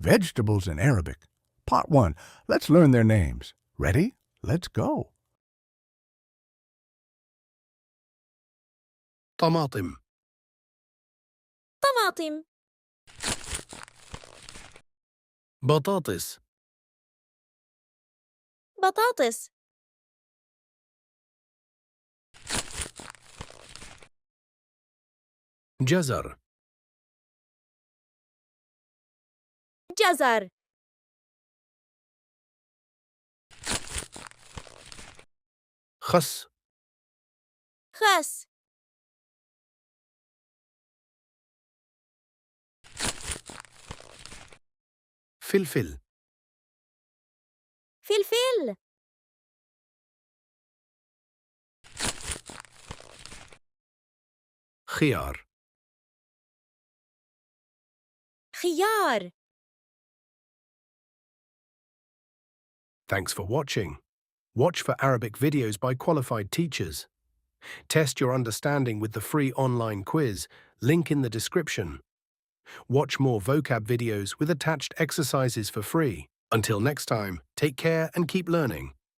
Vegetables in Arabic. Part 1. Let's learn their names. Ready? Let's go. طماطم. طماطم. بطاطس. بطاطس. جزر. جزر. خس. خس. فلفل. فلفل. خيار. خيار. Thanks for watching. Watch for Arabic videos by qualified teachers. Test your understanding with the free online quiz, link in the description. Watch more vocab videos with attached exercises for free. Until next time, take care and keep learning.